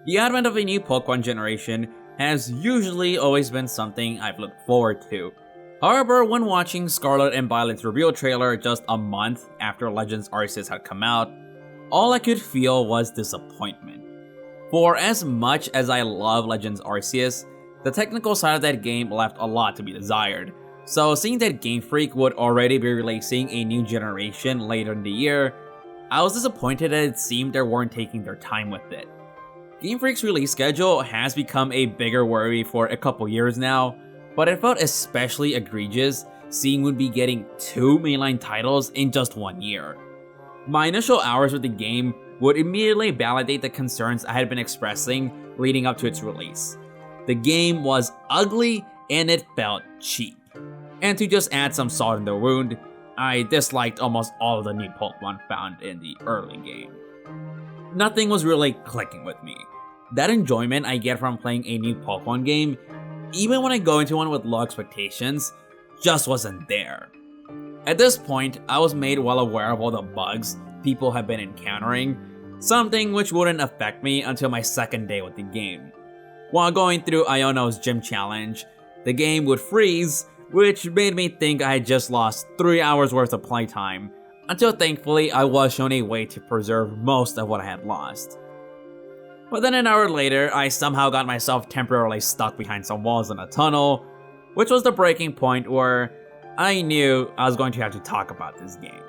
The advent of a new Pokemon generation has usually always been something I've looked forward to. However, when watching Scarlet and Violet's reveal trailer just a month after Legends Arceus had come out, all I could feel was disappointment. For as much as I love Legends Arceus, the technical side of that game left a lot to be desired. So seeing that Game Freak would already be releasing a new generation later in the year, I was disappointed that it seemed they weren't taking their time with it. Game Freak's release schedule has become a bigger worry for a couple years now, but it felt especially egregious seeing we'd be getting 2 mainline titles in just 1 year. My initial hours with the game would immediately validate the concerns I had been expressing leading up to its release. The game was ugly and it felt cheap. And to just add some salt in the wound, I disliked almost all of the new Pokemon found in the early game. Nothing was really clicking with me. That enjoyment I get from playing a new Pokemon game, even when I go into one with low expectations, just wasn't there. At this point, I was made well aware of all the bugs people have been encountering, something which wouldn't affect me until my second day with the game. While going through Iono's gym challenge, the game would freeze, which made me think I had just lost 3 hours worth of playtime, until thankfully I was shown a way to preserve most of what I had lost. But then an hour later, I somehow got myself temporarily stuck behind some walls in a tunnel, which was the breaking point where I knew I was going to have to talk about this game.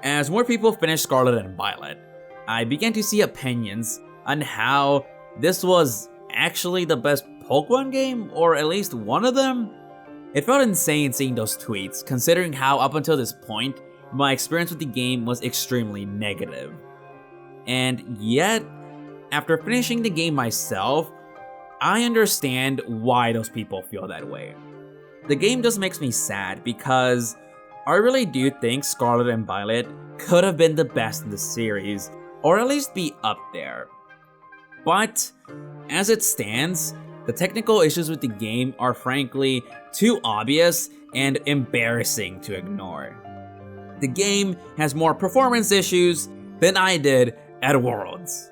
As more people finished Scarlet and Violet, I began to see opinions on how this was actually the best Pokemon game, or at least one of them. It felt insane seeing those tweets, considering how up until this point, my experience with the game was extremely negative. And yet, after finishing the game myself, I understand why those people feel that way. The game just makes me sad because I really do think Scarlet and Violet could have been the best in the series, or at least be up there. But, as it stands, the technical issues with the game are frankly too obvious and embarrassing to ignore. The game has more performance issues than I did at Worlds.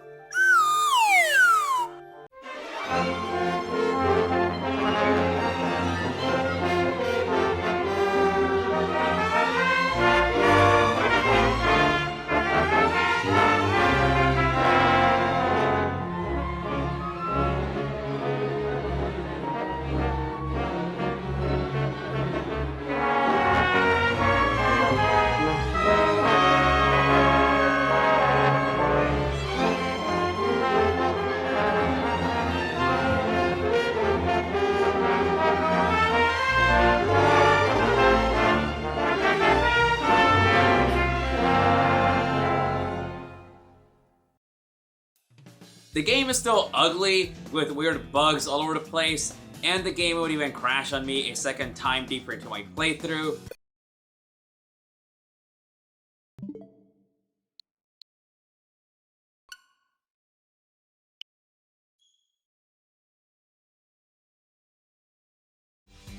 The game is still ugly, with weird bugs all over the place, and the game would even crash on me a second time deeper into my playthrough.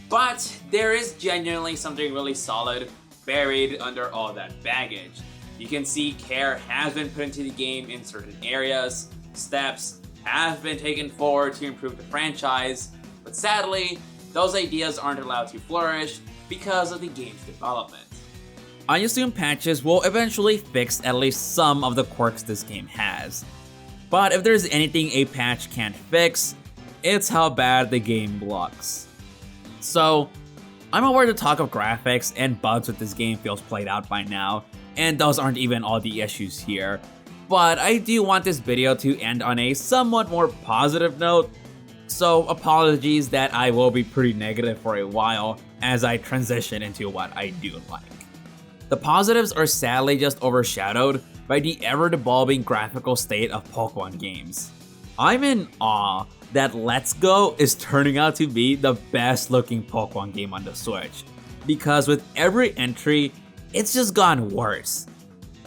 But there is genuinely something really solid buried under all that baggage. You can see care has been put into the game in certain areas, steps have been taken forward to improve the franchise, but sadly, those ideas aren't allowed to flourish because of the game's development. I assume patches will eventually fix at least some of the quirks this game has. But if there's anything a patch can't fix, it's how bad the game looks. So, I'm aware the talk of graphics and bugs with this game feels played out by now, and those aren't even all the issues here. But I do want this video to end on a somewhat more positive note, so apologies that I will be pretty negative for a while as I transition into what I do like. The positives are sadly just overshadowed by the ever-devolving graphical state of Pokemon games. I'm in awe that Let's Go is turning out to be the best looking Pokemon game on the Switch, because with every entry, it's just gotten worse.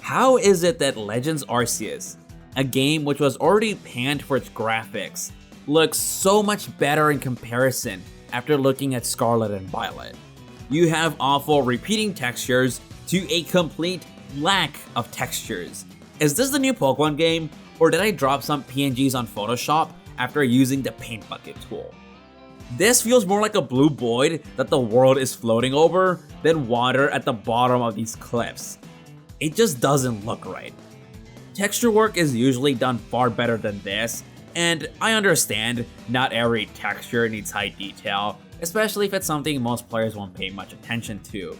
How is it that Legends Arceus, a game which was already panned for its graphics, looks so much better in comparison after looking at Scarlet and Violet? You have awful repeating textures to a complete lack of textures. Is this the new Pokemon game, Or did I drop some PNGs on Photoshop after using the paint bucket tool? This feels more like a blue void that the world is floating over than water at the bottom of these cliffs. It just doesn't look right. Texture work is usually done far better than this, and I understand not every texture needs high detail, especially if it's something most players won't pay much attention to.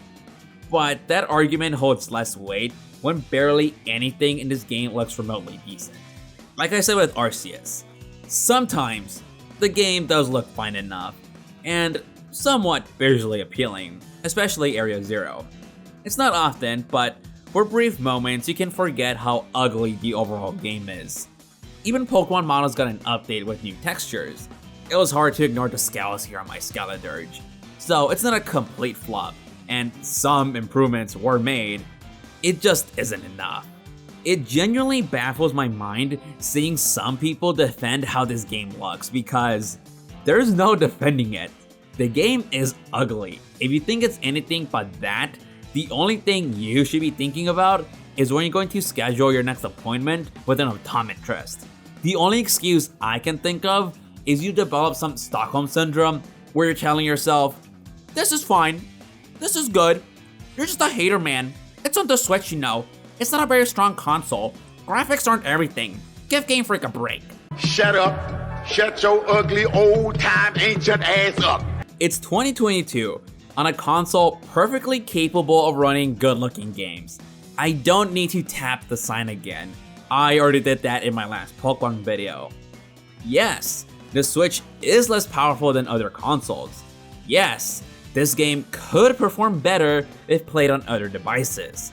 But that argument holds less weight when barely anything in this game looks remotely decent. Like I said with Arceus, sometimes the game does look fine enough, and somewhat visually appealing, especially Area Zero. It's not often, but for brief moments you can forget how ugly the overall game is. Even Pokemon models got an update with new textures. It was hard to ignore the scales here on my Scaladirge. So it's not a complete flop, and some improvements were made. It just isn't enough. It genuinely baffles my mind seeing some people defend how this game looks because there's no defending it. The game is ugly. If you think it's anything but that, the only thing you should be thinking about is when you're going to schedule your next appointment with an optometrist. The only excuse I can think of is you develop some Stockholm Syndrome where you're telling yourself, this is fine, this is good, you're just a hater, man. It's on the Switch, you know. It's not a very strong console. Graphics aren't everything. Give Game Freak a break. Shut up. Shut your ugly old-time ancient ass up. It's 2022 on a console perfectly capable of running good-looking games. I don't need to tap the sign again. I already did that in my last Pokemon video. Yes, the Switch is less powerful than other consoles. Yes, this game could perform better if played on other devices.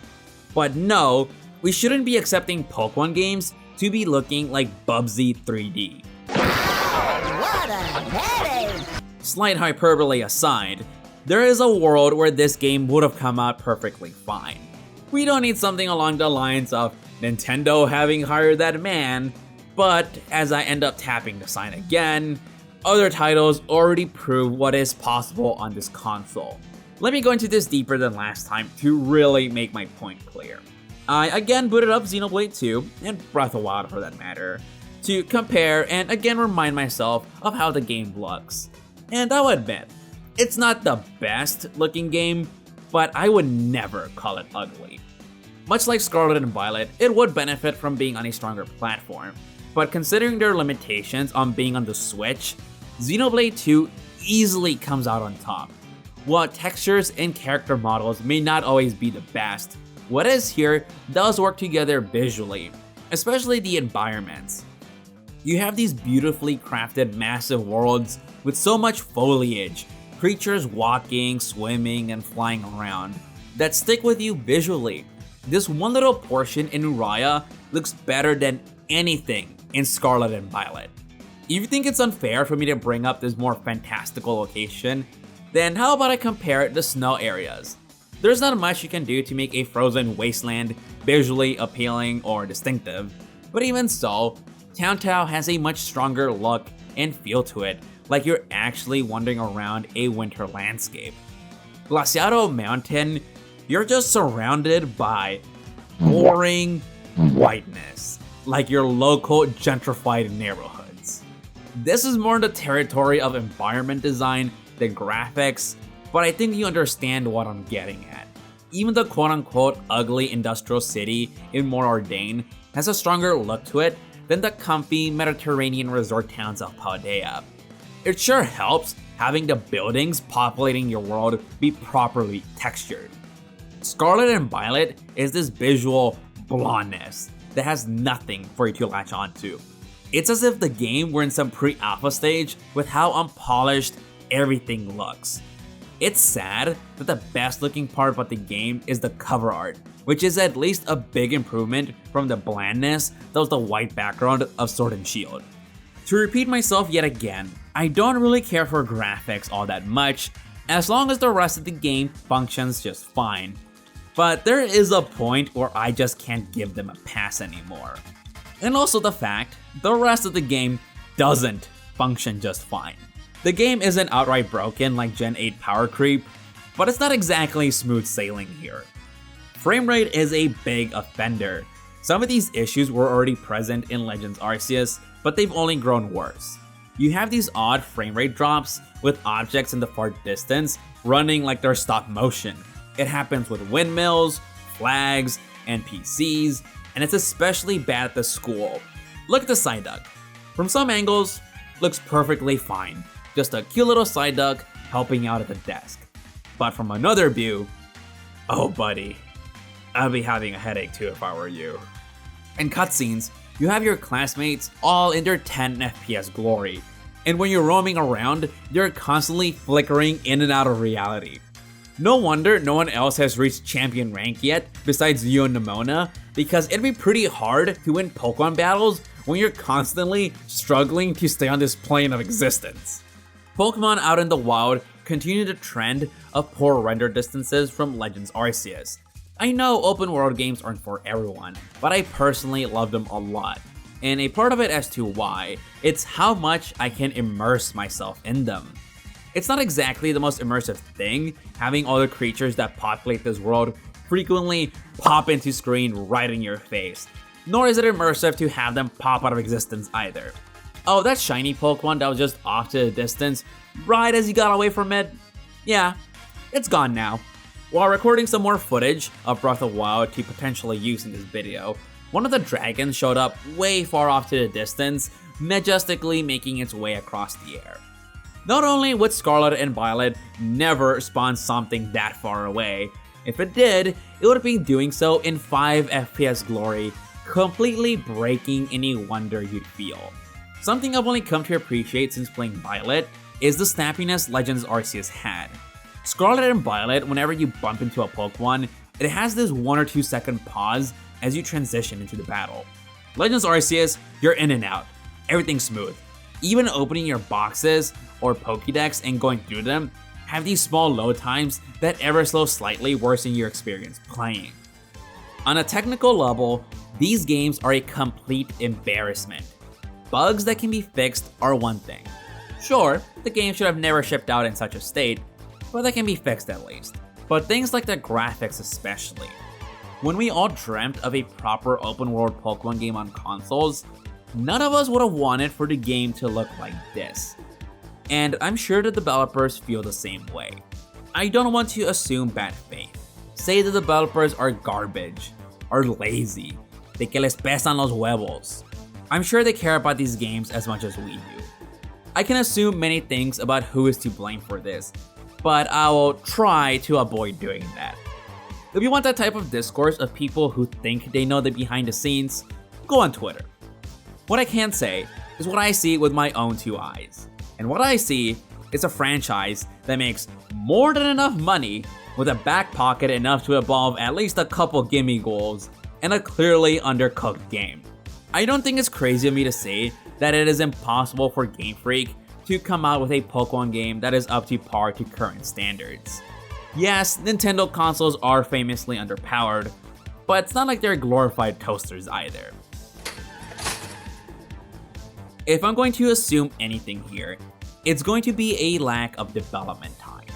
But no, we shouldn't be accepting Pokemon games to be looking like Bubsy 3D. What a headache! Slight hyperbole aside, there is a world where this game would have come out perfectly fine. We don't need something along the lines of Nintendo having hired that man, but as I end up tapping the sign again, other titles already prove what is possible on this console. Let me go into this deeper than last time to really make my point clear. I again booted up Xenoblade 2, and Breath of the Wild for that matter, to compare and again remind myself of how the game looks. And I'll admit, it's not the best looking game, but I would never call it ugly. Much like Scarlet and Violet, it would benefit from being on a stronger platform, but considering their limitations on being on the Switch, Xenoblade 2 easily comes out on top. While textures and character models may not always be the best, what is here does work together visually, especially the environments. You have these beautifully crafted massive worlds with so much foliage, creatures walking, swimming, and flying around that stick with you visually. This one little portion in Uriah looks better than anything in Scarlet and Violet. If you think it's unfair for me to bring up this more fantastical location, then how about I compare the snow areas? There's not much you can do to make a frozen wasteland visually appealing or distinctive, but even so, Town has a much stronger look and feel to it, like you're actually wandering around a winter landscape. Glaciado Mountain, you're just surrounded by boring whiteness, like your local gentrified neighborhoods. This is more in the territory of environment design than graphics, but I think you understand what I'm getting at. Even the quote-unquote ugly industrial city in Morordain has a stronger look to it than the comfy Mediterranean resort towns of Paldea. It sure helps having the buildings populating your world be properly textured. Scarlet and Violet is this visual blondness that has nothing for you to latch onto. It's as if the game were in some pre-alpha stage with how unpolished everything looks. It's sad that the best looking part about the game is the cover art, which is at least a big improvement from the blandness that was the white background of Sword and Shield. To repeat myself yet again, I don't really care for graphics all that much, as long as the rest of the game functions just fine. But there is a point where I just can't give them a pass anymore. And also the fact, the rest of the game doesn't function just fine. The game isn't outright broken like Gen 8 power creep, but it's not exactly smooth sailing here. Frame rate is a big offender. Some of these issues were already present in Legends Arceus, but they've only grown worse. You have these odd frame rate drops with objects in the far distance running like they're stop motion. It happens with windmills, flags, NPCs, and it's especially bad at the school. Look at the Psyduck. From some angles, looks perfectly fine. Just a cute little Psyduck helping out at the desk. But from another view, oh buddy, I'd be having a headache too if I were you. In cutscenes, you have your classmates all in their 10 FPS glory, and when you're roaming around, they're constantly flickering in and out of reality. No wonder no one else has reached champion rank yet besides you and Nimona, because it'd be pretty hard to win Pokemon battles when you're constantly struggling to stay on this plane of existence. Pokemon out in the wild continue the trend of poor render distances from Legends Arceus. I know open world games aren't for everyone, but I personally love them a lot. And a part of it as to why, it's how much I can immerse myself in them. It's not exactly the most immersive thing, having all the creatures that populate this world frequently pop into screen right in your face, nor is it immersive to have them pop out of existence either. Oh, that shiny Pokemon that was just off to the distance right as you got away from it? Yeah, it's gone now. While recording some more footage of Breath of the Wild to potentially use in this video, one of the dragons showed up way far off to the distance, majestically making its way across the air. Not only would Scarlet and Violet never spawn something that far away, if it did, it would be doing so in 5 FPS glory, completely breaking any wonder you'd feel. Something I've only come to appreciate since playing Violet is the snappiness Legends Arceus had. Scarlet and Violet, whenever you bump into a Pokemon, it has this 1 or 2 second pause as you transition into the battle. Legends Arceus, you're in and out. Everything's smooth. Even opening your boxes or Pokédex and going through them have these small load times that ever so slightly worsen your experience playing. On a technical level, these games are a complete embarrassment. Bugs that can be fixed are one thing. Sure, the game should have never shipped out in such a state, but they can be fixed at least. But things like the graphics especially. When we all dreamt of a proper open world Pokemon game on consoles, none of us would have wanted for the game to look like this. And I'm sure the developers feel the same way. I don't want to assume bad faith. Say the developers are garbage, are lazy, de que les pesan los huevos. I'm sure they care about these games as much as we do. I can assume many things about who is to blame for this, but I will try to avoid doing that. If you want that type of discourse of people who think they know the behind the scenes, go on Twitter. What I can say is what I see with my own 2 eyes. And what I see is a franchise that makes more than enough money with a back pocket enough to evolve at least a couple gimme goals and a clearly undercooked game. I don't think it's crazy of me to say that it is impossible for Game Freak to come out with a Pokemon game that is up to par to current standards. Yes, Nintendo consoles are famously underpowered, but it's not like they're glorified toasters either. If I'm going to assume anything here, it's going to be a lack of development time.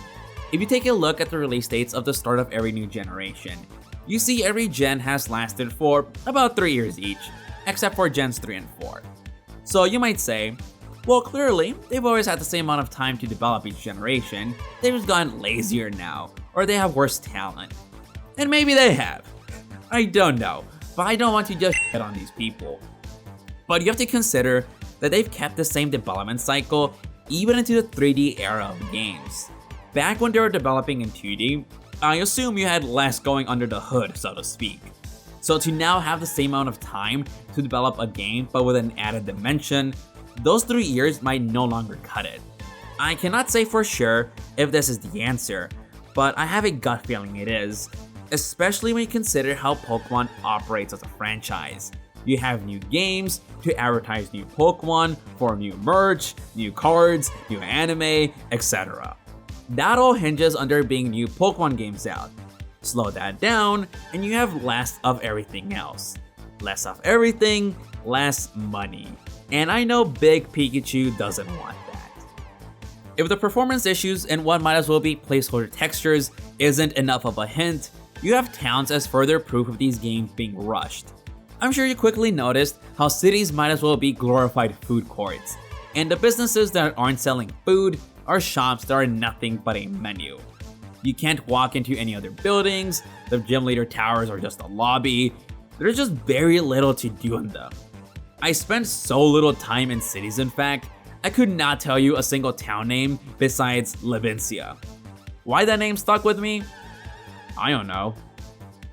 If you take a look at the release dates of the start of every new generation, you see every gen has lasted for about 3 years each, except for Gens 3 and 4. So you might say, well, clearly, they've always had the same amount of time to develop each generation, they've just gotten lazier now, or they have worse talent. And maybe they have. I don't know, but I don't want to just shit on these people. But you have to consider that they've kept the same development cycle even into the 3D era of games. Back when they were developing in 2D, I assume you had less going under the hood, so to speak. So to now have the same amount of time to develop a game but with an added dimension, those 3 years might no longer cut it. I cannot say for sure if this is the answer, but I have a gut feeling it is, especially when you consider how Pokemon operates as a franchise. You have new games to advertise new Pokemon for new merch, new cards, new anime, etc. That all hinges on there being new Pokemon games out. Slow that down, and you have less of everything else. Less of everything, less money. And I know Big Pikachu doesn't want that. If the performance issues and what might as well be placeholder textures isn't enough of a hint, you have towns as further proof of these games being rushed. I'm sure you quickly noticed how cities might as well be glorified food courts, and the businesses that aren't selling food are shops that are nothing but a menu. You can't walk into any other buildings, the gym leader towers are just a lobby, there's just very little to do in them. I spent so little time in cities, in fact, I could not tell you a single town name besides Levincia. Why that name stuck with me? I don't know.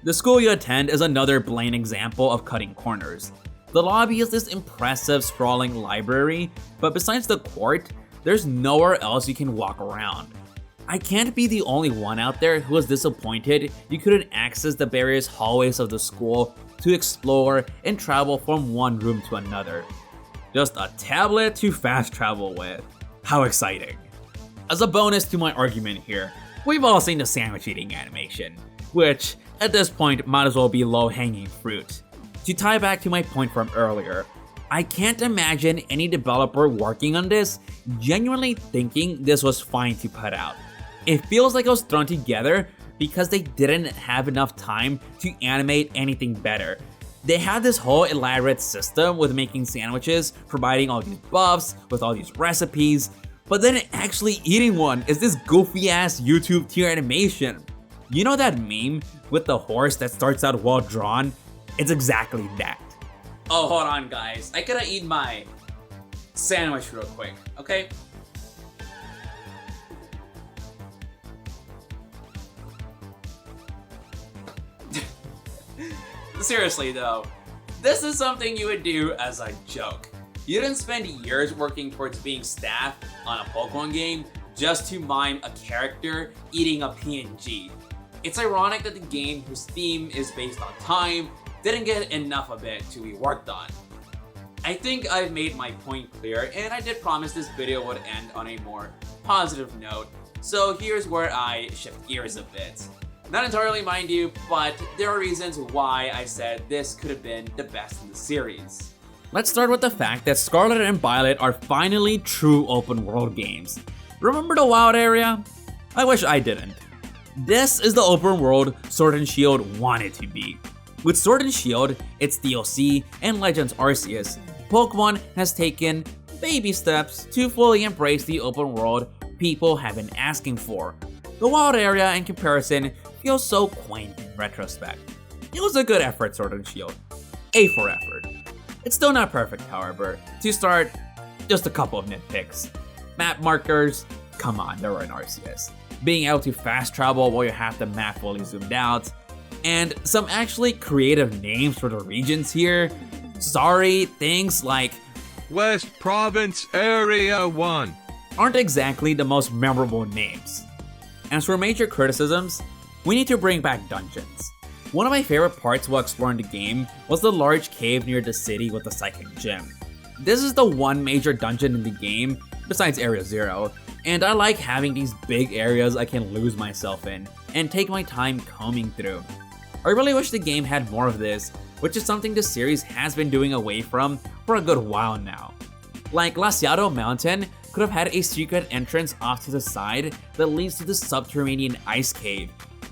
The school you attend is another blatant example of cutting corners. The lobby is this impressive sprawling library, but besides the court, there's nowhere else you can walk around. I can't be the only one out there who was disappointed you couldn't access the various hallways of the school to explore and travel from one room to another. Just a tablet to fast travel with. How exciting. As a bonus to my argument here, we've all seen the sandwich eating animation, which at this point might as well be low-hanging fruit. To tie back to my point from earlier, I can't imagine any developer working on this genuinely thinking this was fine to put out. It feels like it was thrown together because they didn't have enough time to animate anything better. They had this whole elaborate system with making sandwiches, providing all these buffs with all these recipes, but then actually eating one is this goofy ass YouTube tier animation. You know that meme with the horse that starts out well drawn? It's exactly that. Oh, hold on guys, I gotta eat my sandwich real quick, okay? Seriously though, this is something you would do as a joke. You didn't spend years working towards being staff on a Pokemon game just to mime a character eating a PNG. It's ironic that the game, whose theme is based on time, didn't get enough of it to be worked on. I think I've made my point clear, and I did promise this video would end on a more positive note, so here's where I shift gears a bit. Not entirely, mind you, but there are reasons why I said this could have been the best in the series. Let's start with the fact that Scarlet and Violet are finally true open world games. Remember the wild area? I wish I didn't. This is the open world Sword and Shield wanted to be. With Sword and Shield, its DLC, and Legends Arceus, Pokemon has taken baby steps to fully embrace the open world people have been asking for. The wild area, in comparison, feels so quaint in retrospect. It was a good effort, Sword and Shield. A for effort. It's still not perfect, however. To start, just a couple of nitpicks. Map markers, come on, they were in Arceus. Being able to fast travel while you have the map fully zoomed out, and some actually creative names for the regions here. Sorry, things like West Province Area 1 aren't exactly the most memorable names. As for major criticisms, we need to bring back dungeons. One of my favorite parts while exploring the game was the large cave near the city with the psychic gym. This is the one major dungeon in the game, besides Area 0, and I like having these big areas I can lose myself in and take my time combing through. I really wish the game had more of this, which is something the series has been doing away from for a good while now. Like Glaciado Mountain could have had a secret entrance off to the side that leads to the subterranean ice cave.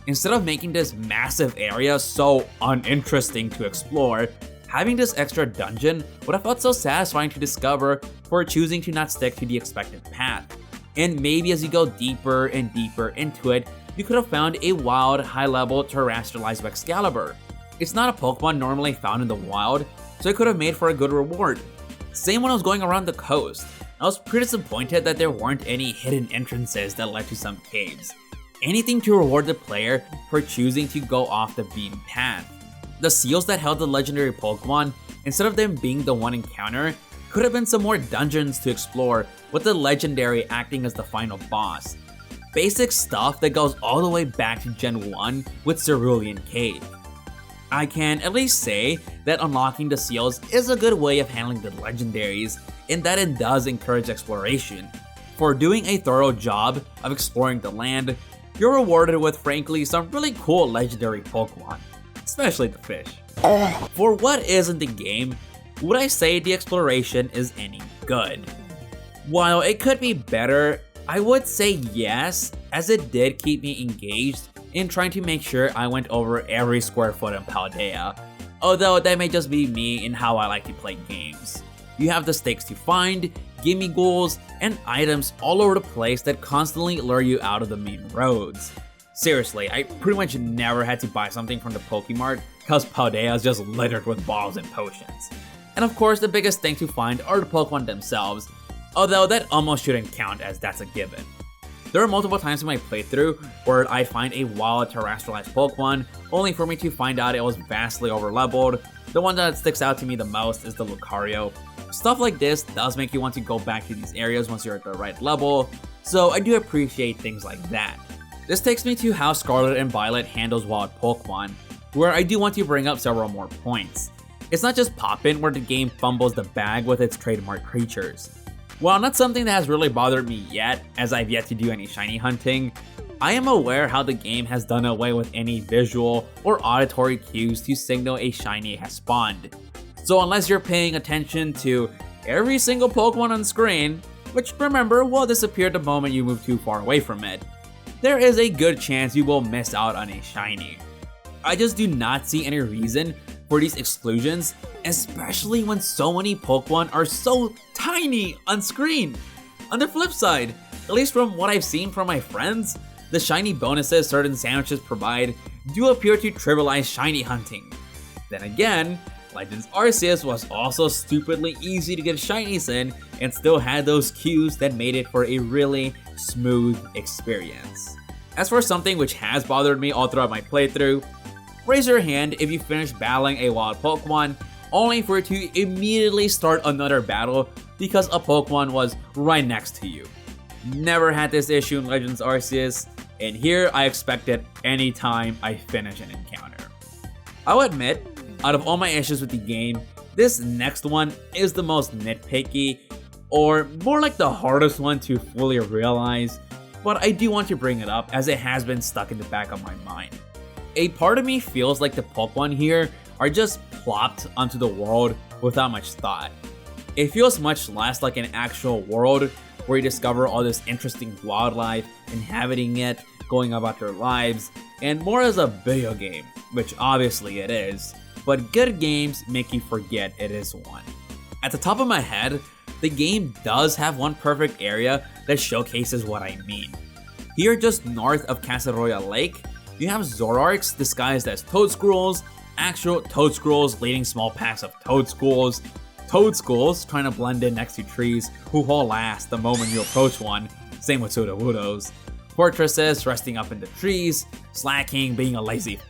Instead of making this massive area so uninteresting to explore, having this extra dungeon would have felt so satisfying to discover for choosing to not stick to the expected path. And maybe as you go deeper and deeper into it, you could have found a wild, high-level terrestrialized Excalibur. It's not a Pokemon normally found in the wild, so it could have made for a good reward. Same when I was going around the coast. I was pretty disappointed that there weren't any hidden entrances that led to some caves. Anything to reward the player for choosing to go off the beaten path. The seals that held the legendary Pokemon, instead of them being the one encounter, could have been some more dungeons to explore, with the legendary acting as the final boss. Basic stuff that goes all the way back to Gen 1 with Cerulean Cave. I can at least say that unlocking the seals is a good way of handling the legendaries, in that it does encourage exploration. For doing a thorough job of exploring the land, you're rewarded with frankly some really cool legendary Pokemon, especially the fish. For what is in the game, would I say the exploration is any good? While it could be better, I would say yes, as it did keep me engaged in trying to make sure I went over every square foot in Paldea. although that may just be me in how I like to play games. You have the stakes to find, gimme goals, and items all over the place that constantly lure you out of the main roads. Seriously, I pretty much never had to buy something from the Pokemart cause Paldea is just littered with balls and potions. And of course, the biggest thing to find are the Pokemon themselves, although that almost shouldn't count as that's a given. There are multiple times in my playthrough where I'd find a wild terrestrialized Pokemon, only for me to find out it was vastly overleveled. The one that sticks out to me the most is the Lucario. Stuff like this does make you want to go back to these areas once you're at the right level, so I do appreciate things like that. This takes me to how Scarlet and Violet handles wild Pokemon, where I do want to bring up several more points. It's not just Poppin' where the game fumbles the bag with its trademark creatures. While not something that has really bothered me yet, as I've yet to do any shiny hunting, I am aware how the game has done away with any visual or auditory cues to signal a shiny has spawned. So unless you're paying attention to every single Pokemon on screen, which remember will disappear the moment you move too far away from it, there is a good chance you will miss out on a shiny. I just do not see any reason for these exclusions, especially when so many Pokemon are so tiny on screen. On the flip side, at least from what I've seen from my friends, the shiny bonuses certain sandwiches provide do appear to trivialize shiny hunting. Then again, Legends Arceus was also stupidly easy to get shinies in and still had those cues that made it for a really smooth experience. As for something which has bothered me all throughout my playthrough, raise your hand if you finish battling a wild Pokemon only for it to immediately start another battle because a Pokemon was right next to you. Never had this issue in Legends Arceus, and here I expect it anytime I finish an encounter. I'll admit, out of all my issues with the game, this next one is the most nitpicky, or more like the hardest one to fully realize, but I do want to bring it up as it has been stuck in the back of my mind. A part of me feels like the Pokemon here are just plopped onto the world without much thought. It feels much less like an actual world where you discover all this interesting wildlife, inhabiting it, going about their lives, and more as a video game, which obviously it is, but good games make you forget it is one. At the top of my head, the game does have one perfect area that showcases what I mean. Here just north of Casaroya Lake, you have Zoroarks disguised as Toadscrolls, actual Toadscrolls leading small packs of Toadscrolls, Toadscrolls trying to blend in next to trees who haul ass the moment you approach one, same with Sudowoodos, Fortresses resting up in the trees, Slacking being a lazy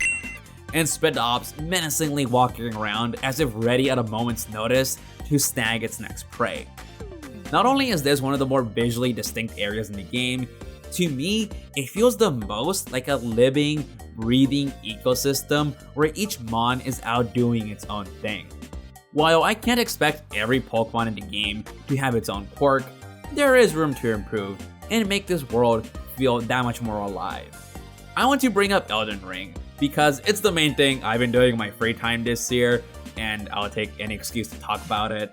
and Spidops menacingly walking around as if ready at a moment's notice to snag its next prey. Not only is this one of the more visually distinct areas in the game, to me, it feels the most like a living, breathing ecosystem where each mon is out doing its own thing. While I can't expect every Pokemon in the game to have its own quirk, there is room to improve and make this world feel that much more alive. I want to bring up Elden Ring because it's the main thing I've been doing in my free time this year, and I'll take any excuse to talk about it.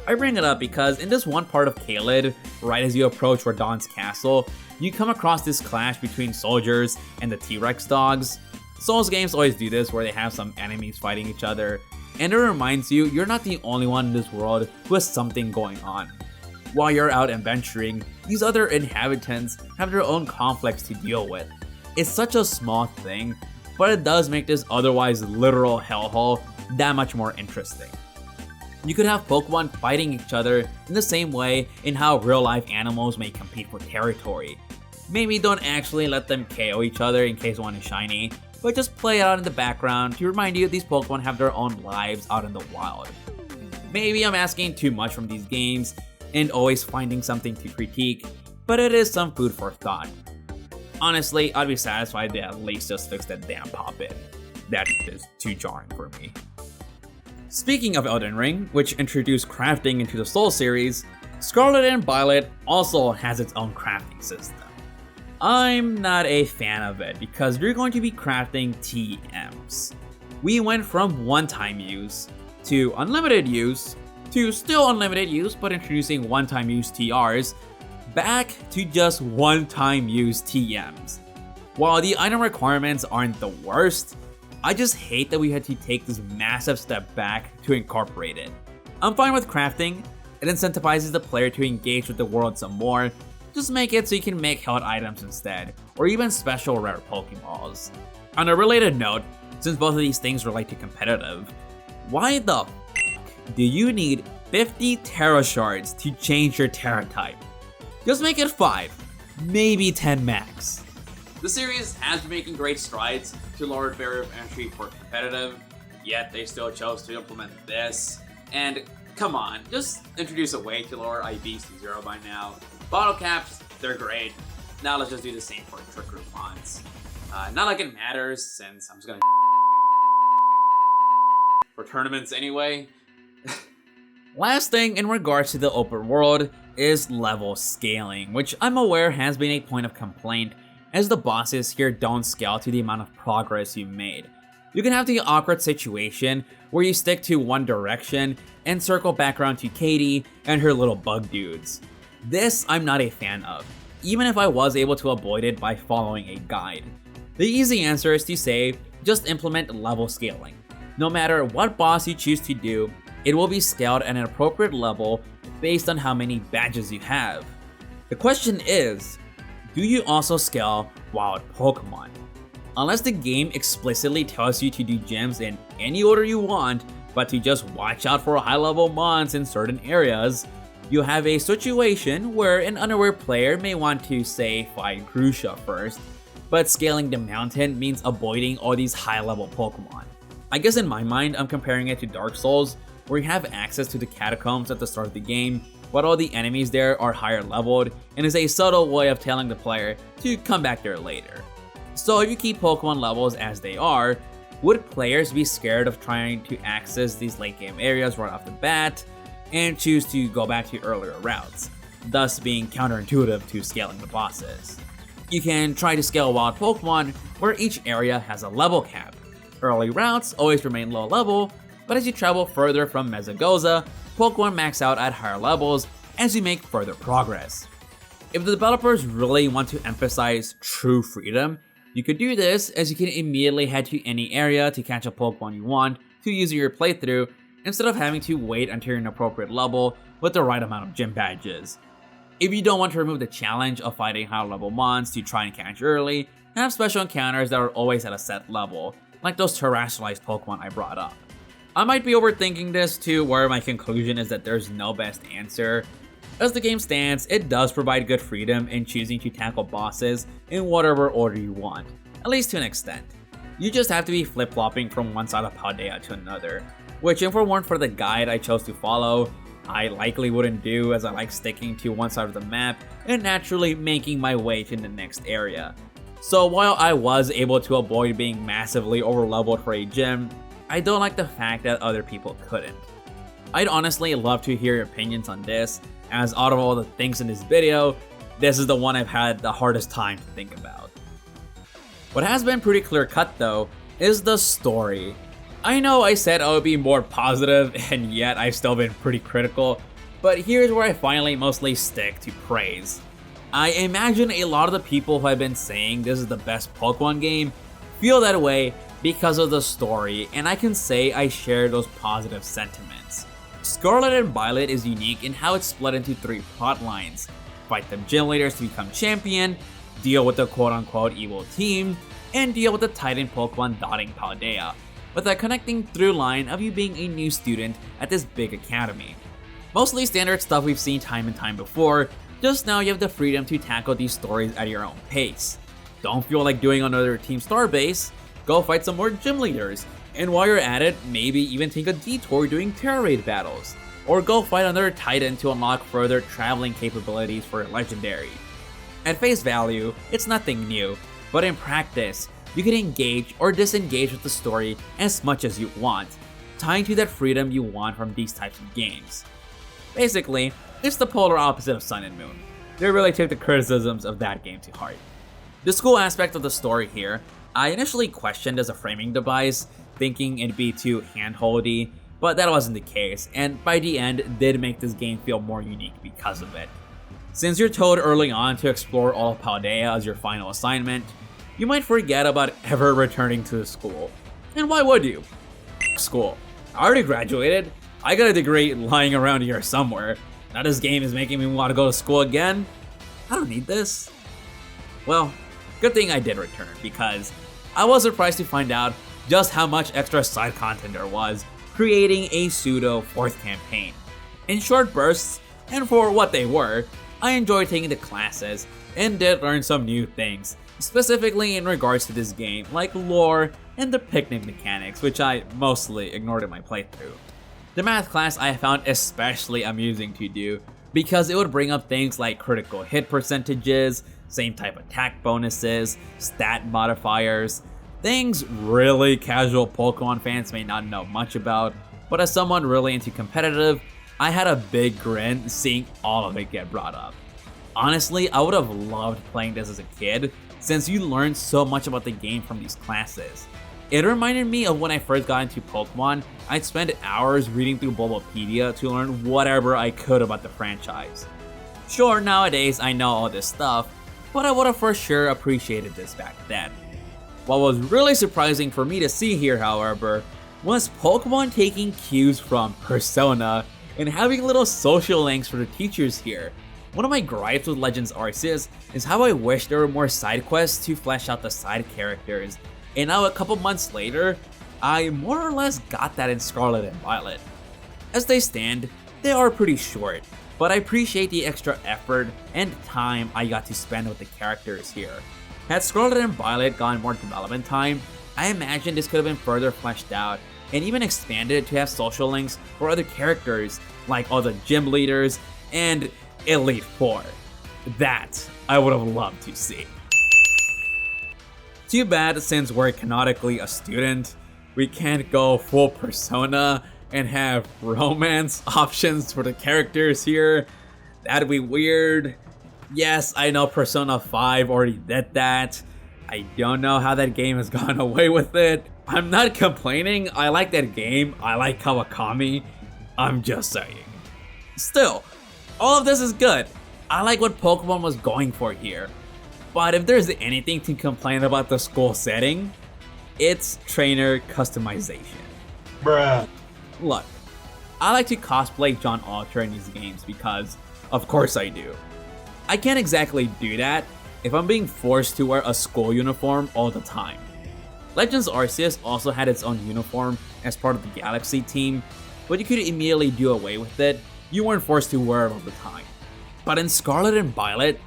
I bring it up because in this one part of Caelid, right as you approach Radahn's castle, you come across this clash between soldiers and the T-Rex dogs. Souls games always do this where they have some enemies fighting each other, and it reminds you you're not the only one in this world who has something going on. While you're out adventuring, these other inhabitants have their own conflicts to deal with. It's such a small thing, but it does make this otherwise literal hellhole that much more interesting. You could have Pokemon fighting each other in the same way in how real-life animals may compete for territory. Maybe don't actually let them KO each other in case one is shiny, but just play it out in the background to remind you these Pokemon have their own lives out in the wild. Maybe I'm asking too much from these games and always finding something to critique, but it is some food for thought. Honestly, I'd be satisfied they at least just fix that damn Poppin. That is too jarring for me. Speaking of Elden Ring, which introduced crafting into the Soul series, Scarlet and Violet also has its own crafting system. I'm not a fan of it because you're going to be crafting TMs. We went from one-time use to unlimited use to still unlimited use but introducing one-time use TRs back to just one-time use TMs. While the item requirements aren't the worst, I just hate that we had to take this massive step back to incorporate it. I'm fine with crafting. It incentivizes the player to engage with the world some more. Just make it so you can make held items instead, or even special rare Pokeballs. On a related note, since both of these things relate to competitive, why the f do you need 50 Terra Shards to change your Terra type? Just make it 5, maybe 10 max. The series has been making great strides to lower the barrier of entry for competitive, yet they still chose to implement this. And come on, just introduce a way to lower IVs to 0 by now. Bottle caps, they're great. Now let's just do the same for Trick Room mods. Not like it matters, since I'm just gonna for tournaments anyway. Last thing in regards to the open world is level scaling, which I'm aware has been a point of complaint, as the bosses here don't scale to the amount of progress you made. You can have the awkward situation where you stick to one direction and circle back around to Katie and her little bug dudes. This I'm not a fan of, even if I was able to avoid it by following a guide. The easy answer is to say, just implement level scaling. No matter what boss you choose to do, it will be scaled at an appropriate level based on how many badges you have. The question is, do you also scale wild Pokemon? Unless the game explicitly tells you to do gyms in any order you want, but to just watch out for high level mons in certain areas, you have a situation where an unaware player may want to, say, fight Grusha first, but scaling the mountain means avoiding all these high level Pokemon. I guess in my mind, I'm comparing it to Dark Souls, where you have access to the catacombs at the start of the game, but all the enemies there are higher leveled, and is a subtle way of telling the player to come back there later. So if you keep Pokemon levels as they are, would players be scared of trying to access these late game areas right off the bat, and choose to go back to earlier routes, thus being counterintuitive to scaling the bosses? You can try to scale wild Pokemon where each area has a level cap. Early routes always remain low level, but as you travel further from Mesagoza, Pokemon max out at higher levels as you make further progress. If the developers really want to emphasize true freedom, you could do this as you can immediately head to any area to catch a Pokemon you want to use in your playthrough, instead of having to wait until you're an appropriate level with the right amount of gym badges. If you don't want to remove the challenge of fighting higher level mons to try and catch early, have special encounters that are always at a set level, like those terrestrialized Pokemon I brought up. I might be overthinking this to where my conclusion is that there's no best answer. As the game stands, it does provide good freedom in choosing to tackle bosses in whatever order you want, at least to an extent. You just have to be flip-flopping from one side of Paldea to another, which if it weren't for the guide I chose to follow, I likely wouldn't do, as I like sticking to one side of the map and naturally making my way to the next area. So while I was able to avoid being massively overleveled for a gym, I don't like the fact that other people couldn't. I'd honestly love to hear your opinions on this, as out of all the things in this video, this is the one I've had the hardest time to think about. What has been pretty clear cut though, is the story. I know I said I would be more positive, and yet I've still been pretty critical, but here's where I finally mostly stick to praise. I imagine a lot of the people who have been saying this is the best Pokemon game feel that way because of the story, and I can say I share those positive sentiments. Scarlet and Violet is unique in how it's split into 3 plot lines: fight the gym leaders to become champion, deal with the quote-unquote evil team, and deal with the Titan Pokemon dotting Paldea, with a connecting through line of you being a new student at this big academy. Mostly standard stuff we've seen time and time before, just now you have the freedom to tackle these stories at your own pace. Don't feel like doing another Team Star base? Go fight some more gym leaders, and while you're at it, maybe even take a detour doing Terra Raid battles, or go fight another Titan to unlock further traveling capabilities for a legendary. At face value, it's nothing new, but in practice, you can engage or disengage with the story as much as you want, tying to that freedom you want from these types of games. Basically, it's the polar opposite of Sun and Moon. They really took the criticisms of that game to heart. The school aspect of the story here, I initially questioned as a framing device, thinking it'd be too handholdy, but that wasn't the case, and by the end did make this game feel more unique because of it. Since you're told early on to explore all of Paldea as your final assignment, you might forget about ever returning to the school. And why would you? School. I already graduated. I got a degree lying around here somewhere. Now this game is making me want to go to school again. I don't need this. Well, good thing I did return, because I was surprised to find out just how much extra side content there was creating a pseudo 4th campaign. In short bursts, and for what they were, I enjoyed taking the classes and did learn some new things, specifically in regards to this game, like lore and the picnic mechanics, which I mostly ignored in my playthrough. The math class I found especially amusing to do, because it would bring up things like critical hit percentages, same type attack bonuses, stat modifiers, things really casual Pokemon fans may not know much about, but as someone really into competitive, I had a big grin seeing all of it get brought up. Honestly, I would have loved playing this as a kid, since you learn so much about the game from these classes. It reminded me of when I first got into Pokemon. I'd spend hours reading through Bulbapedia to learn whatever I could about the franchise. Sure, nowadays I know all this stuff, but I would have for sure appreciated this back then. What was really surprising for me to see here, however, was Pokemon taking cues from Persona and having little social links for the teachers here. One of my gripes with Legends Arceus is how I wish there were more side quests to flesh out the side characters, and now a couple months later, I more or less got that in Scarlet and Violet. As they stand, they are pretty short, but I appreciate the extra effort and time I got to spend with the characters here. Had Scarlet and Violet gotten more development time, I imagine this could have been further fleshed out and even expanded to have social links for other characters like all the gym leaders and Elite Four. That I would have loved to see. Too bad, since we're canonically a student, we can't go full Persona and have romance options for the characters here. That'd be weird. Yes, I know Persona 5 already did that. I don't know how that game has gone away with it. I'm not complaining, I like that game, I like Kawakami. I'm just saying. Still, all of this is good. I like what Pokemon was going for here. But if there's anything to complain about the school setting, it's trainer customization. Bruh. Look, I like to cosplay John Ultra in these games because, of course I do. I can't exactly do that if I'm being forced to wear a school uniform all the time. Legends Arceus also had its own uniform as part of the Galaxy team, but you could immediately do away with it. You weren't forced to wear it all the time. But in Scarlet and Violet,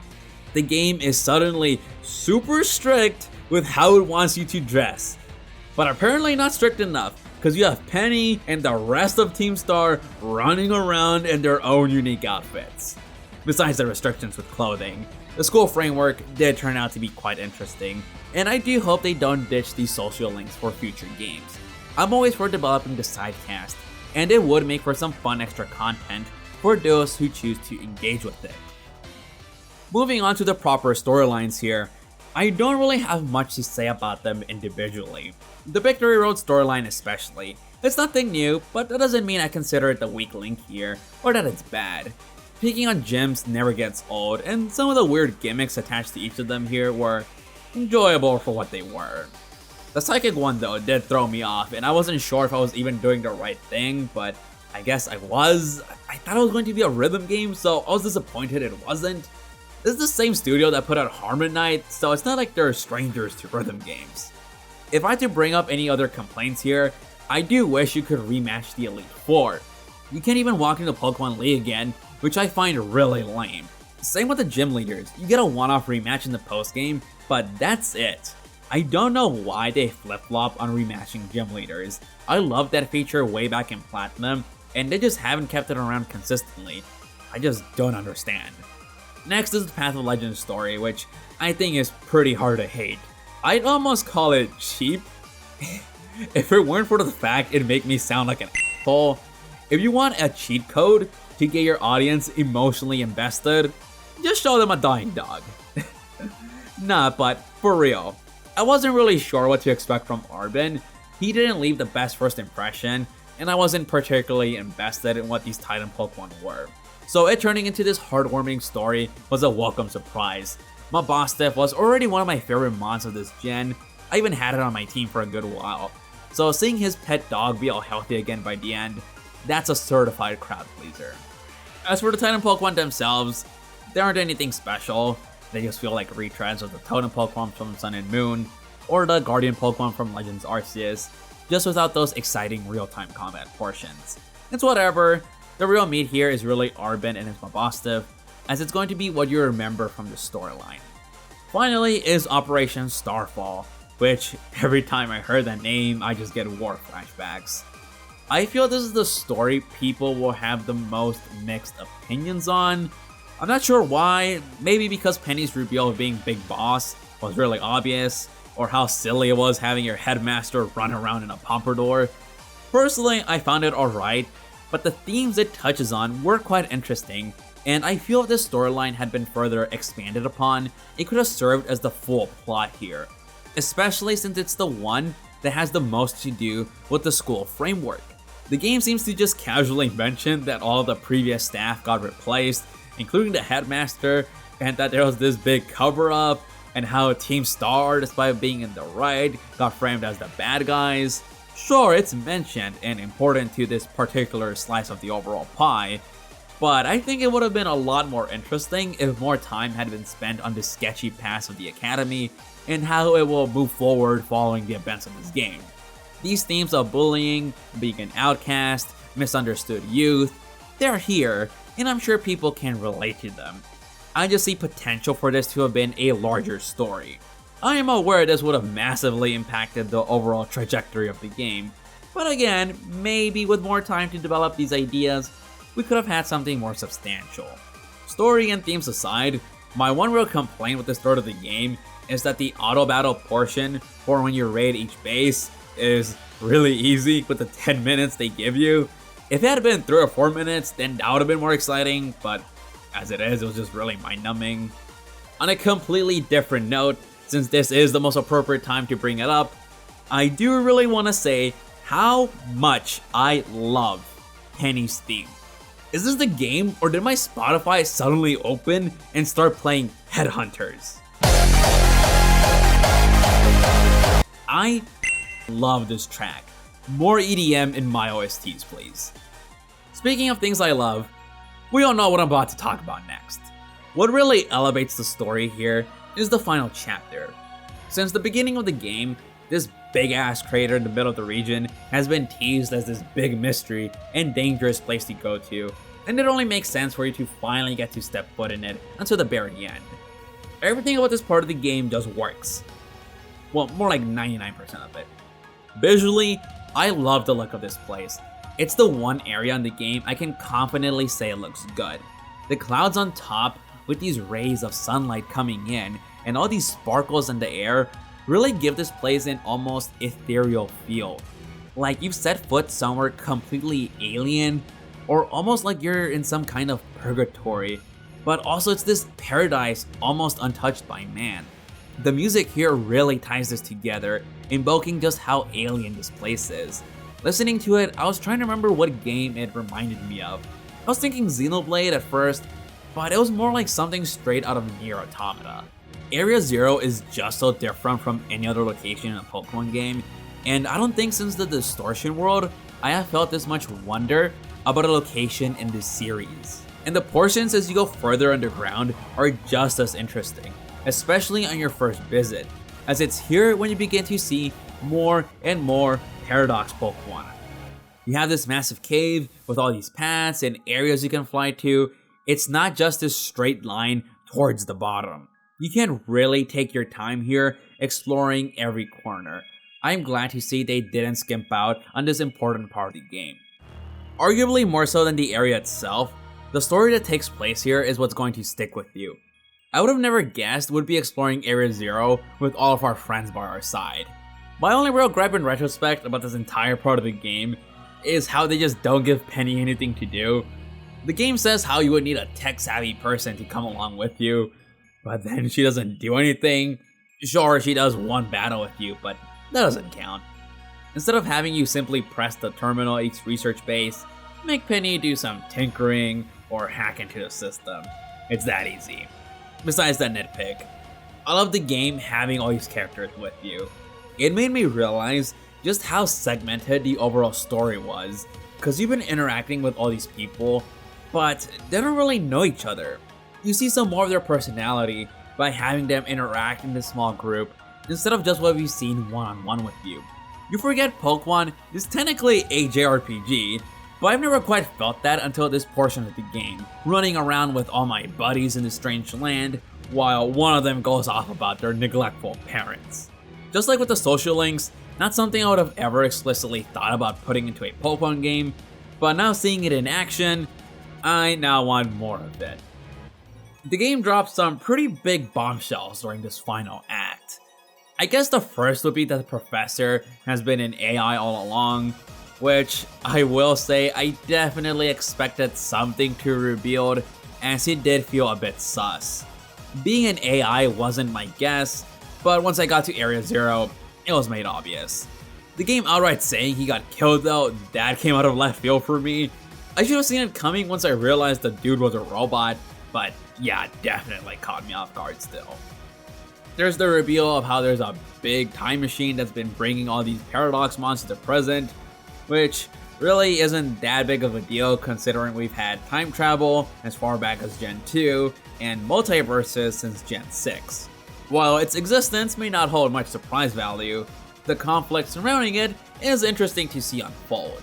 the game is suddenly super strict with how it wants you to dress. But apparently not strict enough, because you have Penny and the rest of Team Star running around in their own unique outfits. Besides the restrictions with clothing, the school framework did turn out to be quite interesting, and I do hope they don't ditch these social links for future games. I'm always for developing the side cast, and it would make for some fun extra content for those who choose to engage with it. Moving on to the proper storylines here, I don't really have much to say about them individually. The Victory Road storyline especially. It's nothing new, but that doesn't mean I consider it the weak link here, or that it's bad. Picking on gyms never gets old, and some of the weird gimmicks attached to each of them here were enjoyable for what they were. The Psychic one though did throw me off, and I wasn't sure if I was even doing the right thing, but I guess I was. I thought it was going to be a rhythm game, so I was disappointed it wasn't. This is the same studio that put out Harmon Knight, so it's not like they're strangers to rhythm games. If I had to bring up any other complaints here, I do wish you could rematch the Elite Four. You can't even walk into Pokemon League again, which I find really lame. Same with the gym leaders, you get a one-off rematch in the post-game, but that's it. I don't know why they flip-flop on rematching gym leaders. I loved that feature way back in Platinum, and they just haven't kept it around consistently. I just don't understand. Next is the Path of Legends story, which I think is pretty hard to hate. I'd almost call it cheap. If it weren't for the fact it'd make me sound like an asshole. If you want a cheat code to get your audience emotionally invested, just show them a dying dog. Nah, but for real, I wasn't really sure what to expect from Arbin. He didn't leave the best first impression, and I wasn't particularly invested in what these Titan Pokemon were. So it turning into this heartwarming story was a welcome surprise. My Bostiff was already one of my favorite mons of this gen. I even had it on my team for a good while. so seeing his pet dog be all healthy again by the end, that's a certified crowd pleaser. As for the Titan Pokemon themselves, they aren't anything special. They just feel like retreads of the Totem Pokemon from Sun and Moon, or the Guardian Pokemon from Legends Arceus, just without those exciting real-time combat portions. It's whatever. The real meat here is really Arbin and his Mabosstiff, as it's going to be what you remember from the storyline. Finally is Operation Starfall, which every time I heard that name, I just get war flashbacks. I feel this is the story people will have the most mixed opinions on. I'm not sure why, maybe because Penny's reveal of being Big Boss was really obvious, or how silly it was having your headmaster run around in a pompadour. Personally, I found it alright, but the themes it touches on were quite interesting, and I feel if this storyline had been further expanded upon, it could have served as the full plot here, especially since it's the one that has the most to do with the school framework. The game seems to just casually mention that all the previous staff got replaced, including the headmaster, and that there was this big cover-up, and how Team Star, despite being in the right, got framed as the bad guys. Sure, it's mentioned and important to this particular slice of the overall pie, but I think it would have been a lot more interesting if more time had been spent on the sketchy past of the Academy and how it will move forward following the events of this game. These themes of bullying, being an outcast, misunderstood youth, they're here, and I'm sure people can relate to them. I just see potential for this to have been a larger story. I am aware this would have massively impacted the overall trajectory of the game, but again, maybe with more time to develop these ideas, we could have had something more substantial. Story and themes aside, my one real complaint with the start of the game is that the auto battle portion for when you raid each base is really easy with the 10 minutes they give you. If it had been 3 or 4 minutes, then that would have been more exciting, but as it is, it was just really mind-numbing. On a completely different note, since this is the most appropriate time to bring it up, I do really want to say how much I love Penny's theme. Is this the game, or did my Spotify suddenly open and start playing Headhunters? I love this track. More EDM in my OSTs, please. Speaking of things I love, we all know what I'm about to talk about next. What really elevates the story here is the final chapter. Since the beginning of the game, this big ass crater in the middle of the region has been teased as this big mystery and dangerous place to go to, and it only makes sense for you to finally get to step foot in it until the very end. Everything about this part of the game just works. Well, more like 99% of it. Visually, I love the look of this place. It's the one area in the game I can confidently say it looks good. The clouds on top, with these rays of sunlight coming in, and all these sparkles in the air, really give this place an almost ethereal feel. Like you've set foot somewhere completely alien, or almost like you're in some kind of purgatory, but also it's this paradise almost untouched by man. The music here really ties this together, invoking just how alien this place is. Listening to it, I was trying to remember what game it reminded me of. I was thinking Xenoblade at first, but it was more like something straight out of Nier Automata. Area Zero is just so different from any other location in a Pokemon game, and I don't think since the Distortion world, I have felt this much wonder about a location in this series. And the portions as you go further underground are just as interesting, especially on your first visit, as it's here when you begin to see more and more Paradox Pokemon. You have this massive cave with all these paths and areas you can fly to. It's not just this straight line towards the bottom. You can really take your time here exploring every corner. I'm glad to see they didn't skimp out on this important part of the game. Arguably more so than the area itself, the story that takes place here is what's going to stick with you. I would have never guessed we'd be exploring Area Zero with all of our friends by our side. My only real gripe in retrospect about this entire part of the game is how they just don't give Penny anything to do. The game says how you would need a tech-savvy person to come along with you, but then she doesn't do anything. Sure, she does one battle with you, but that doesn't count. Instead of having you simply press the terminal at each research base, make Penny do some tinkering or hack into the system. It's that easy. Besides that nitpick, I love the game having all these characters with you. It made me realize just how segmented the overall story was, because you've been interacting with all these people, but they don't really know each other. You see some more of their personality by having them interact in this small group instead of just what we've seen one-on-one with you. You forget Pokemon is technically a JRPG, but I've never quite felt that until this portion of the game, running around with all my buddies in this strange land while one of them goes off about their neglectful parents. Just like with the social links, not something I would have ever explicitly thought about putting into a Pokemon game, but now seeing it in action, I now want more of it. The game drops some pretty big bombshells during this final act. I guess the first would be that the professor has been an AI all along, which I will say I definitely expected something to be revealed, as it did feel a bit sus. Being an AI wasn't my guess, but once I got to Area 0, it was made obvious. The game outright saying he got killed though, that came out of left field for me. I should have seen it coming once I realized the dude was a robot, but yeah, it definitely caught me off guard still. There's the reveal of how there's a big time machine that's been bringing all these Paradox monsters to present, which really isn't that big of a deal considering we've had time travel as far back as Gen 2 and multiverses since Gen 6. While its existence may not hold much surprise value, the conflict surrounding it is interesting to see unfold.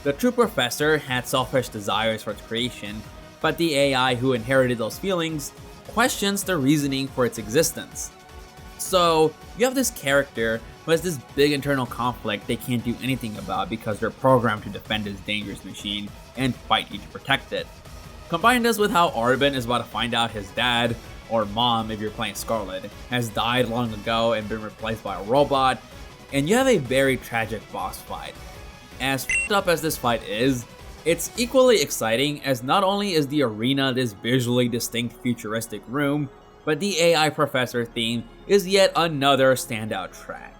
The true professor had selfish desires for its creation, but the AI who inherited those feelings questions the reasoning for its existence. So, you have this character who has this big internal conflict they can't do anything about because they're programmed to defend this dangerous machine and fight you to protect it. Combine this with how Arbin is about to find out his dad, or mom if you're playing Scarlet, has died long ago and been replaced by a robot, and you have a very tragic boss fight. As f***ed up as this fight is, it's equally exciting as not only is the arena this visually distinct futuristic room, but the AI Professor theme is yet another standout track.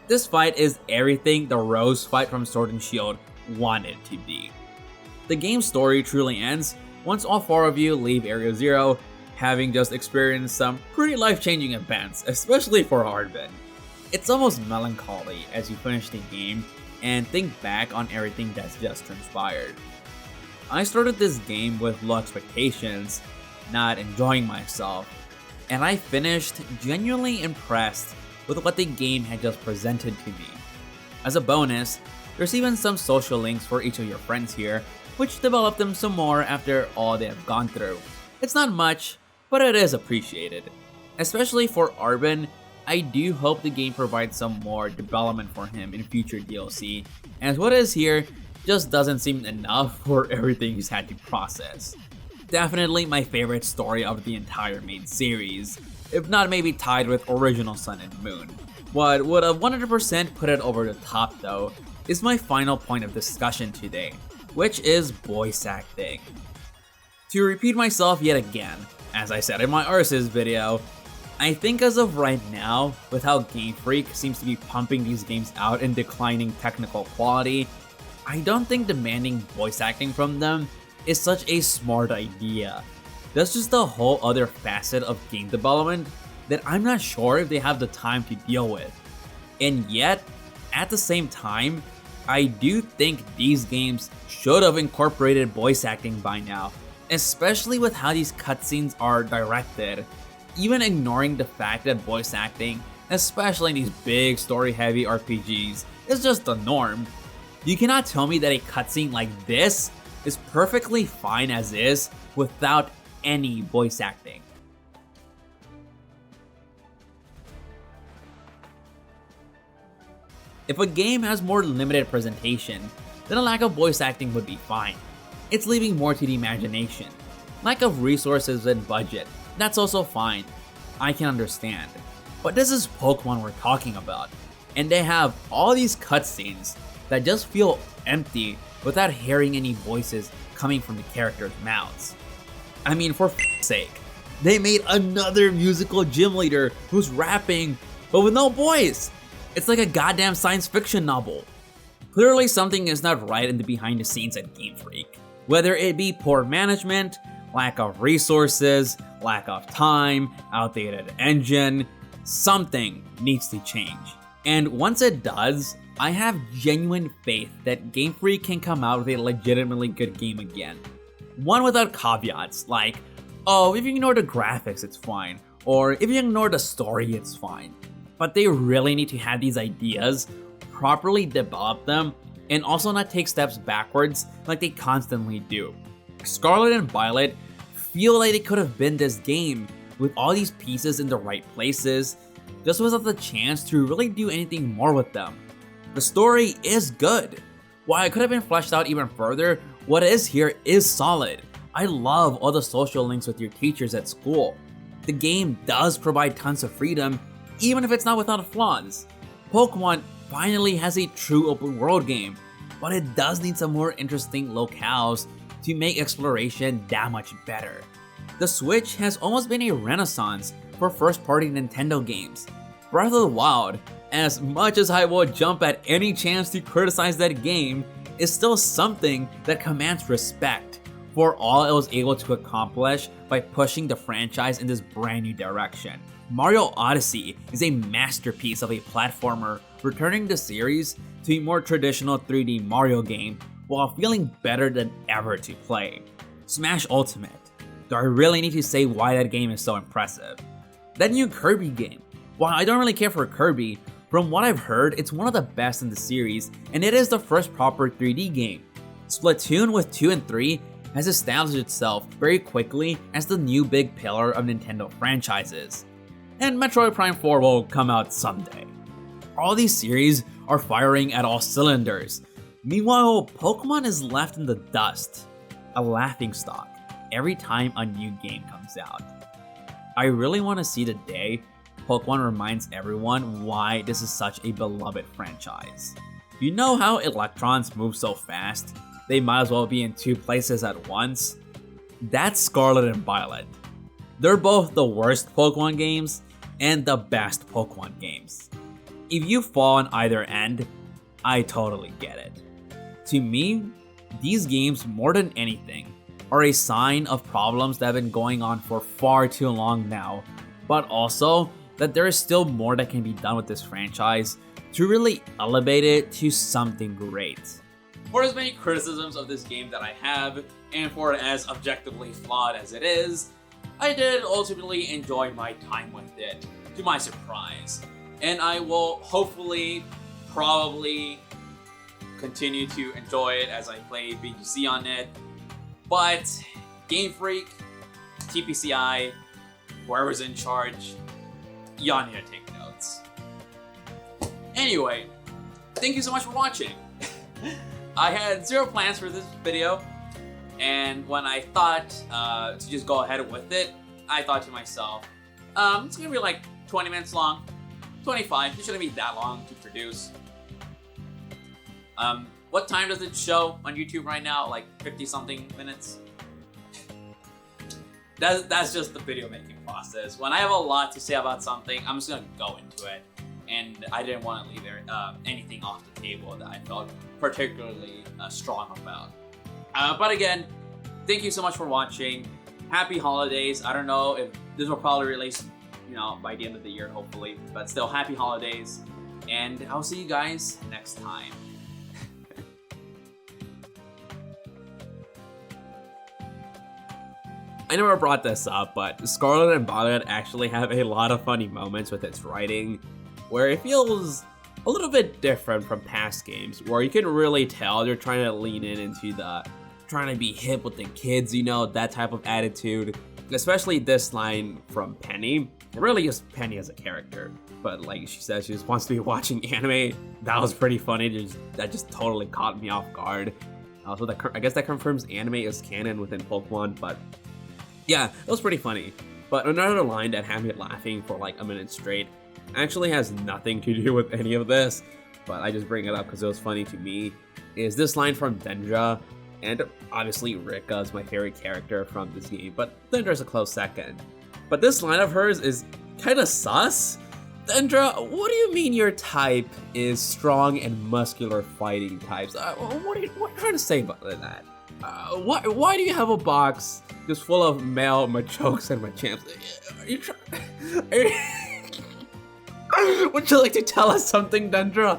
This fight is everything the Rose fight from Sword and Shield wanted to be. The game's story truly ends once all four of you leave Area 0, having just experienced some pretty life-changing events, especially for Arbin. It's almost melancholy as you finish the game and think back on everything that's just transpired. I started this game with low expectations, not enjoying myself, and I finished genuinely impressed with what the game had just presented to me. As a bonus, there's even some social links for each of your friends here, which develop them some more after all they have gone through. It's not much, but it is appreciated. Especially for Arbin, I do hope the game provides some more development for him in future DLC, as what is here just doesn't seem enough for everything he's had to process. Definitely my favorite story of the entire main series, if not maybe tied with original Sun and Moon. What would have 100% put it over the top though, is my final point of discussion today, which is voice acting. To repeat myself yet again, as I said in my Arceus video, I think as of right now, with how Game Freak seems to be pumping these games out in declining technical quality, I don't think demanding voice acting from them is such a smart idea. That's just a whole other facet of game development that I'm not sure if they have the time to deal with. And yet, at the same time, I do think these games should have incorporated voice acting by now, especially with how these cutscenes are directed. Even ignoring the fact that voice acting, especially in these big story-heavy RPGs, is just the norm. You cannot tell me that a cutscene like this is perfectly fine as is without any voice acting. If a game has more limited presentation, then a lack of voice acting would be fine. It's leaving more to the imagination. Lack of resources and budget, that's also fine. I can understand. But this is Pokemon we're talking about, and they have all these cutscenes that just feel empty without hearing any voices coming from the characters' mouths. I mean, for f***'s sake, they made another musical gym leader who's rapping, but with no voice. It's like a goddamn science fiction novel. Clearly something is not right in the behind the scenes at Game Freak. Whether it be poor management, lack of resources, lack of time, outdated engine, something needs to change. And once it does, I have genuine faith that Game Freak can come out with a legitimately good game again. One without caveats like, oh, if you ignore the graphics it's fine, or if you ignore the story it's fine. But they really need to have these ideas, properly develop them, and also not take steps backwards like they constantly do. Scarlet and Violet feel like they could have been this game with all these pieces in the right places, just without the chance to really do anything more with them. The story is good. While it could have been fleshed out even further, what is here is solid. I love all the social links with your teachers at school. The game does provide tons of freedom, even if it's not without flaws. Pokemon finally has a true open world game, but it does need some more interesting locales to make exploration that much better. The Switch has almost been a renaissance for first-party Nintendo games. Breath of the Wild, as much as I will jump at any chance to criticize that game, is still something that commands respect for all it was able to accomplish by pushing the franchise in this brand new direction. Mario Odyssey is a masterpiece of a platformer, returning the series to a more traditional 3D Mario game while feeling better than ever to play. Smash Ultimate. Do I really need to say why that game is so impressive? That new Kirby game. While I don't really care for Kirby, from what I've heard, it's one of the best in the series, and it is the first proper 3D game. Splatoon with 2 and 3 has established itself very quickly as the new big pillar of Nintendo franchises. And Metroid Prime 4 will come out someday. All these series are firing at all cylinders. Meanwhile, Pokemon is left in the dust, a laughingstock, every time a new game comes out. I really want to see the day Pokemon reminds everyone why this is such a beloved franchise. You know how electrons move so fast? They might as well be in 2 places at once? That's Scarlet and Violet. They're both the worst Pokemon games and the best Pokemon games. If you fall on either end, I totally get it. To me, these games, more than anything, are a sign of problems that have been going on for far too long now, but also that there is still more that can be done with this franchise to really elevate it to something great. For as many criticisms of this game that I have, and for as objectively flawed as it is, I did ultimately enjoy my time with it, to my surprise. And I will hopefully, probably, continue to enjoy it as I play BGC on it. But Game Freak, TPCI, whoever's in charge, y'all need to take notes. Anyway, thank you so much for watching. I had zero plans for this video, and when I thought to just go ahead with it, I thought to myself, it's gonna be like 20 minutes long, 25, it shouldn't be that long to produce. What time does it show on YouTube right now? Like 50 something minutes? That's just the video making process. When I have a lot to say about something, I'm just gonna go into it. And I didn't want to leave anything off the table that I felt particularly strong about. But again, thank you so much for watching. Happy holidays. I don't know if this will probably release, by the end of the year, hopefully. But still, happy holidays. And I'll see you guys next time. I never brought this up, but Scarlet and Violet actually have a lot of funny moments with its writing, where it feels a little bit different from past games, where you can really tell they're trying to lean into the trying to be hip with the kids, that type of attitude. Especially this line from Penny. Really just Penny as a character, but like she says, she just wants to be watching anime. That was pretty funny. That just totally caught me off guard. Also, I guess that confirms anime is canon within Pokemon, but yeah, it was pretty funny. But another line that had me laughing for like a minute straight actually has nothing to do with any of this, but I just bring it up because it was funny to me, is this line from Dendra, and obviously Rika is my favorite character from this game, but Dendra's a close second. But this line of hers is kind of sus. Dendra, what do you mean your type is strong and muscular fighting types? What are you trying to say about that? Why do you have a box just full of male Machokes and Machamps? Are you trying? Would you like to tell us something, Dendra?